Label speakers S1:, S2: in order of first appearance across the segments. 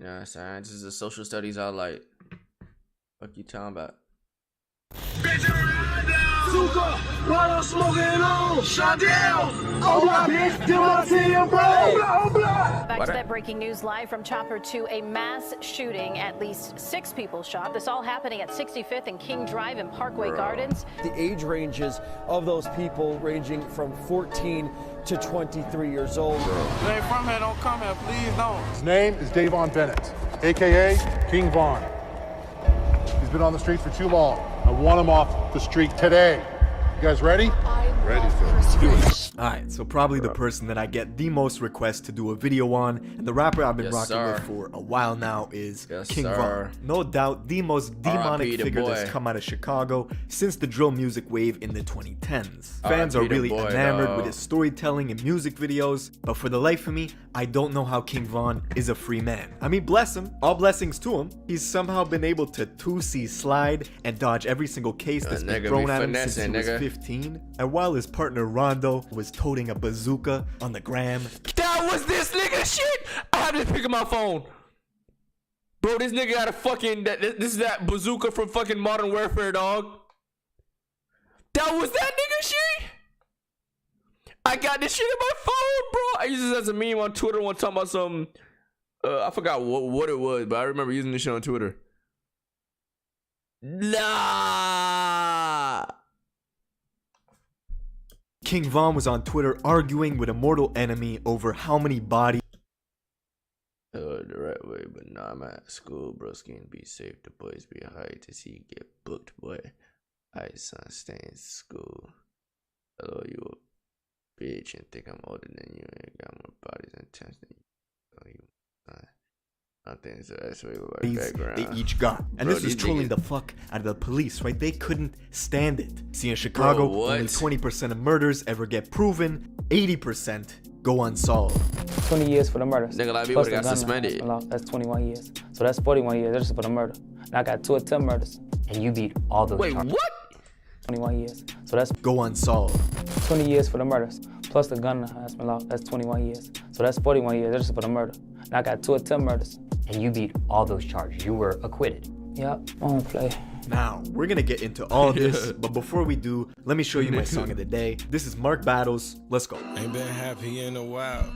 S1: You know what I'm saying? This is a social studies I like. What you talking about?
S2: Back to that breaking news live from Chopper 2, a mass shooting. At least 6 people shot. This all happening at 65th and King Drive in Parkway Gardens.
S3: The age ranges of those people ranging from 14 to 23 years old.
S4: They ain't from here, don't come here, please don't.
S5: His name is Davon Bennett, a.k.a. King Von. He's been on the street for too long. I want him off the street today. You guys ready?
S6: Ready, sir.
S5: Let's do it.
S7: Alright, so probably the person that I get the most requests to do a video on, and the rapper I've been rocking with for a while now is King Von. No doubt the most demonic figure that's come out of Chicago since the drill music wave in the 2010s. Fans are really enamored with his storytelling and music videos, but for the life of me, I don't know how King Von is a free man. I mean, bless him, all blessings to him. He's somehow been able to 2C slide and dodge every single case that's been thrown at him since he was 15. And while his partner Rondo was toting a bazooka on the gram.
S1: That was this nigga shit! I had to pick up my phone. Bro, this nigga got a fucking, this is that bazooka from fucking Modern Warfare, dog. That was that nigga shit? I got this shit in my phone, bro. I used this as a meme on Twitter one time about some, I forgot what it was, but I remember using this shit on Twitter. Nah.
S7: King Von was on Twitter arguing with a mortal enemy over how many bodies.
S1: The right way, but nah, I'm at school, broski, and be safe. The boys be high to see you get booked, boy. Alright, son, stay in school. Hello, you a bitch and think I'm older than you and got more bodies and tents than you. Oh, you son. I think so. That's way with my background.
S7: They each got, and bro, this was trolling the fuck out of the police, right? They couldn't stand it. See, in Chicago, only 20% of murders ever get proven, 80% go unsolved.
S8: 20 years for the murders.
S1: Nigga like me would've got suspended.
S8: That's 21 years. So that's 41 years just for the murder. And I got 2 attempt murders.
S6: And you beat all those charges.
S1: Wait, what?
S8: 21 years. So that's
S7: go unsolved.
S8: 20 years for the murders. Plus the gun enhancement law. That's 21 years. So that's 41 years just for the murder. And I got 2 attempt murders.
S6: And you beat all those charges. You were acquitted.
S8: Yep, I don't play.
S7: Now, we're gonna get into all this, but before we do, let me show you my song of the day. This is Mark Battles. Let's go.
S4: Ain't been happy in a while.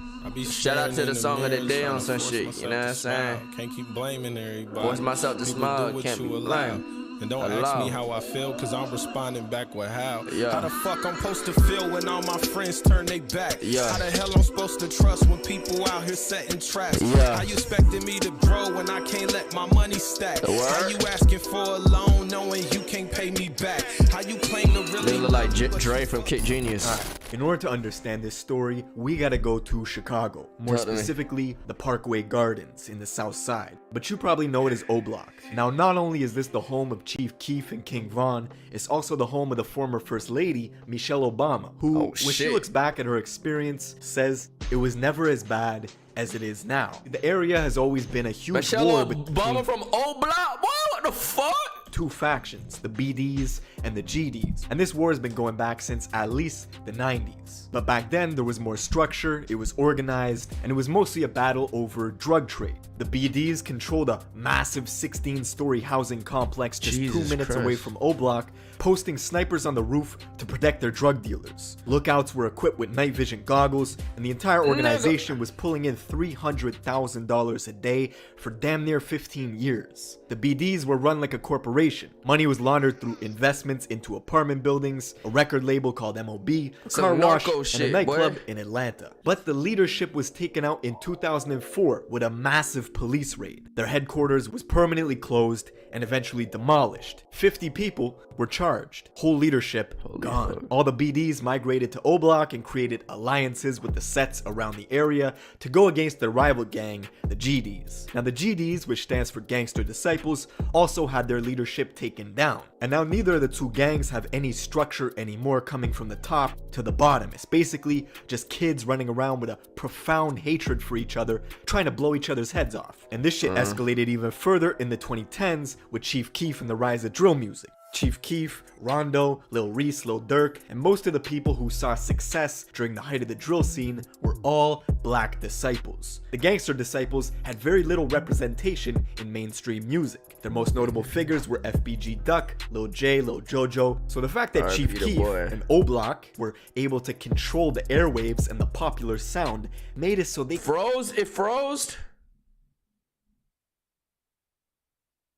S1: Shout out to the song of the day on some shit, you know what I'm saying?
S4: Can't keep blaming everybody.
S1: Force myself to smile, can't be blamed.
S4: And don't ask me how I feel, cause I'm responding back with how.
S1: Yeah.
S4: How the fuck I'm supposed to feel when all my friends turn they back?
S1: Yeah.
S4: How the hell I'm supposed to trust when people out here setting traps?
S1: Yeah.
S4: How you expecting me to grow when I can't let my money stack? How you asking for a loan knowing you can't pay me back? How you claim to really
S1: look like Dre from Kick Genius.
S7: Right. In order to understand this story, we gotta go to Chicago, more specifically the Parkway Gardens in the South Side. But you probably know it as O Block. Now, not only is this the home of Chief Keef and King Von, it's also the home of the former First Lady, Michelle Obama, who, when she looks back at her experience, says it was never as bad as it is now. The area has always been a huge war between
S1: Obama from O Block? What the fuck?
S7: 2 factions, the BDs and the GDs, and this war has been going back since at least the 90s. But back then there was more structure, it was organized, and it was mostly a battle over drug trade. The BDs controlled a massive 16-story housing complex just 2 minutes away from O Block, posting snipers on the roof to protect their drug dealers. Lookouts were equipped with night vision goggles, and the entire organization was pulling in $300,000 a day for damn near 15 years. The BDs were run like a corporation. Money was laundered through investments into apartment buildings, a record label called MOB, a car wash, and a nightclub in Atlanta. But the leadership was taken out in 2004 with a massive police raid. Their headquarters was permanently closed and eventually demolished. 50 people were charged. Whole leadership gone. All the BDs migrated to O Block and created alliances with the sets around the area to go against their rival gang, the GDs. Now the GDs, which stands for Gangster Disciples, also had their leadership taken down. And now neither of the 2 gangs have any structure anymore coming from the top to the bottom. It's basically just kids running around with a profound hatred for each other, trying to blow each other's heads off. And this shit escalated even further in the 2010s with Chief Keef and the rise of drill music. Chief Keef, Rondo, Lil Reese, Lil Durk, and most of the people who saw success during the height of the drill scene were all black disciples. The gangster disciples had very little representation in mainstream music. Their most notable figures were FBG Duck, Lil J, Lil Jojo, so the fact that Chief Keef and O-Block were able to control the airwaves and the popular sound made it so they
S1: froze.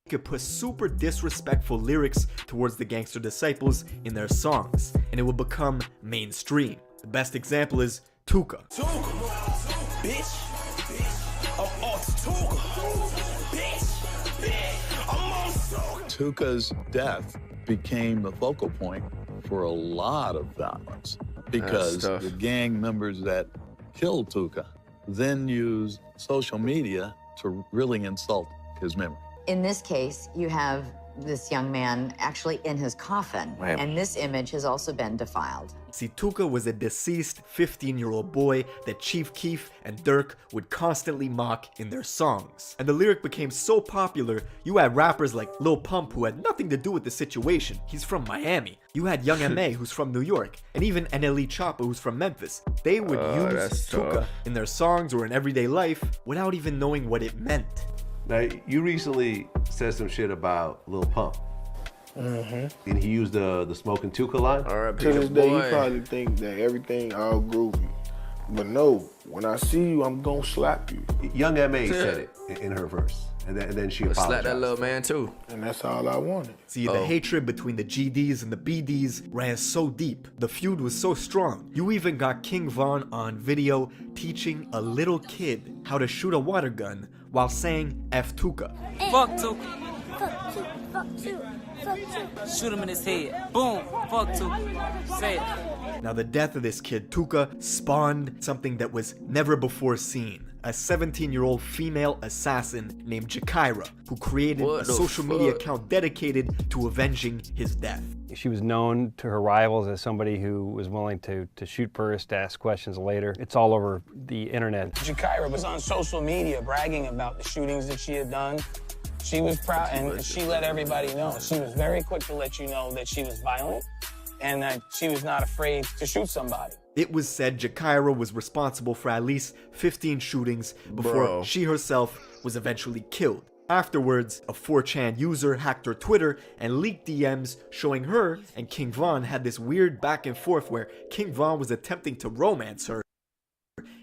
S7: Could put super disrespectful lyrics towards the gangster disciples in their songs, and it would become mainstream. The best example is Tuka.
S9: Tuka's death became the focal point for a lot of violence because the gang members that killed Tuka then used social media to really insult his memory.
S10: In this case, you have this young man actually in his coffin, and this image has also been defiled.
S7: See, Tuka was a deceased 15-year-old boy that Chief Keef and Durk would constantly mock in their songs. And the lyric became so popular, you had rappers like Lil Pump who had nothing to do with the situation. He's from Miami. You had Young M.A. who's from New York, and even NLE Choppa who's from Memphis. They would use Tuka in their songs or in everyday life without even knowing what it meant.
S11: Now, you recently said some shit about Lil Pump. And he used the smoking Tuka line?
S12: To this day, you probably think that everything all groovy. But no, when I see you, I'm gonna slap you.
S11: Young M.A. said it in her verse. And then she apologized.
S1: Slap that little man too.
S12: And that's all I wanted.
S7: See, the hatred between the GDs and the BDs ran so deep. The feud was so strong. You even got King Von on video teaching a little kid how to shoot a water gun while saying F Tuka.
S8: Fuck Tuka.
S13: Fuck Tuka. Fuck Tuka. Fuck Tuka.
S8: Shoot him in his head. Boom. Fuck Tuka. Say it.
S7: Now the death of this kid, Tuka, spawned something that was never before seen. A 17-year-old female assassin named Jakira, who created a social media account dedicated to avenging his death.
S14: She was known to her rivals as somebody who was willing to shoot first, ask questions later. It's all over the internet.
S15: Jakira was on social media bragging about the shootings that she had done. She was proud, and she let everybody know. She was very quick to let you know that she was violent and that she was not afraid to shoot somebody.
S7: It was said Jakira was responsible for at least 15 shootings before she herself was eventually killed. Afterwards, a 4chan user hacked her Twitter and leaked DMs showing her and King Von had this weird back and forth where King Von was attempting to romance her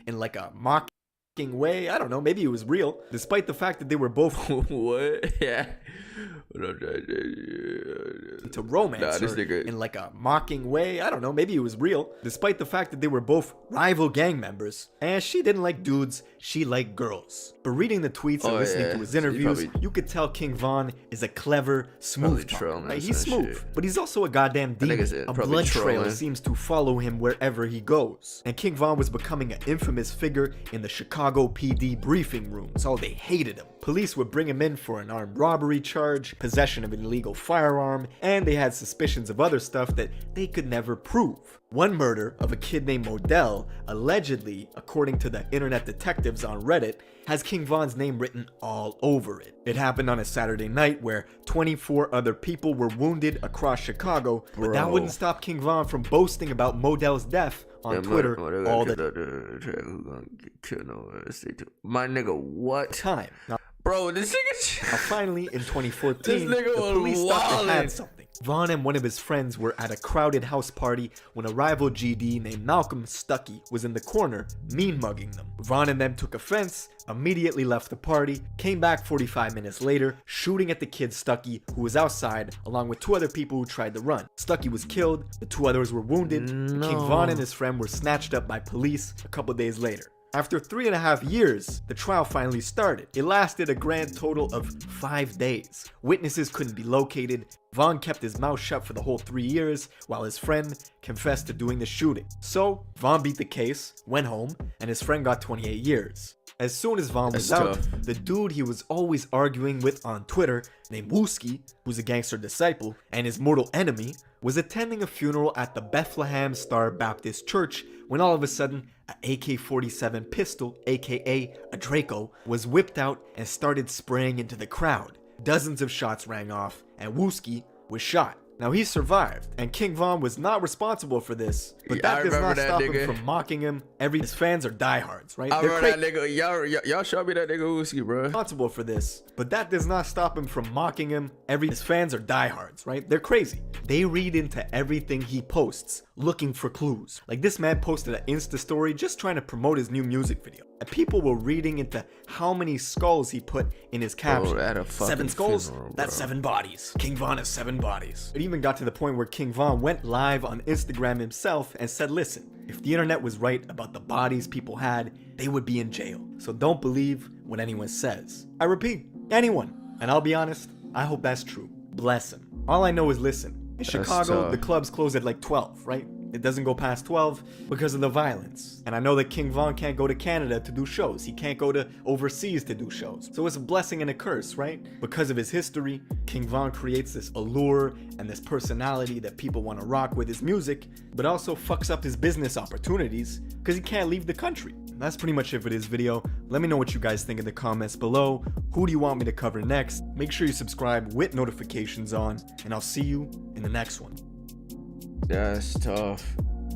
S7: in like a mocking way. I don't know, maybe it was real, despite the fact that they were both
S1: what? Yeah.
S7: to romance her in like a mocking way. I don't know, maybe it was real, despite the fact that they were both rival gang members. And she didn't like dudes, she liked girls. But reading the tweets and listening to his interviews, you could tell King Von is a clever, smooth talker. Like, he's smooth, but he's also a goddamn demon. A blood trail seems to follow him wherever he goes. And King Von was becoming an infamous figure in the Chicago PD briefing rooms. Oh, they hated him. Police would bring him in for an armed robbery charge, possession of an illegal firearm, and they had suspicions of other stuff that they could never prove. One murder of a kid named Modell, allegedly, according to the internet detectives on Reddit, has King Von's name written all over it. It happened on a Saturday night where 24 other people were wounded across Chicago, but that wouldn't stop King Von from boasting about Modell's death on Twitter all the
S1: My nigga, what?
S7: time. Now,
S1: bro, this nigga.
S7: Finally, in 2014,
S1: This nigga
S7: the police
S1: was
S7: thought they had
S1: wildin'.
S7: something. Von and one of his friends were at a crowded house party when a rival GD named Malcolm Stuckey was in the corner, mean-mugging them. Von and them took offense, immediately left the party, came back 45 minutes later, shooting at the kid Stuckey, who was outside, along with two other people who tried to run. Stuckey was killed, the two others were wounded. King Von and his friend were snatched up by police a couple days later. After 3.5 years, the trial finally started. It lasted a grand total of 5 days. Witnesses couldn't be located. Von kept his mouth shut for the whole 3 years, while his friend confessed to doing the shooting. So, Von beat the case, went home, and his friend got 28 years. As soon as Von was out, the dude he was always arguing with on Twitter, named Wooski, who's a gangster disciple, and his mortal enemy, was attending a funeral at the Bethlehem Star Baptist Church when all of a sudden, an AK-47 pistol, aka a Draco, was whipped out and started spraying into the crowd. Dozens of shots rang off, and Wooski was shot. Now he survived, and King Von was not responsible for this, but that does not stop him from mocking him. His fans are diehards, right?
S1: I remember that nigga. Y'all show me that nigga Uzi, bro.
S7: Responsible for this, but that does not stop him from mocking him. His fans are diehards, right? They're crazy. They read into everything he posts, looking for clues. Like this man posted an Insta story just trying to promote his new music video, and people were reading into how many skulls he put in his caption. 7 skulls? That's 7 bodies. King Von has 7 bodies. It even got to the point where King Von went live on Instagram himself and said, listen, if the internet was right about the bodies people had, they would be in jail. So don't believe what anyone says. I repeat, anyone. And I'll be honest, I hope that's true. Bless him. All I know is listen. In Chicago, the clubs close at like 12, right? It doesn't go past 12 because of the violence. And I know that King Von can't go to Canada to do shows. He can't go to overseas to do shows. So it's a blessing and a curse, right? Because of his history, King Von creates this allure and this personality that people want to rock with his music, but also fucks up his business opportunities because he can't leave the country. That's pretty much it for this video. Let me know what you guys think in the comments below. Who do you want me to cover next? Make sure you subscribe with notifications on, and I'll see you in the next one.
S1: That's tough.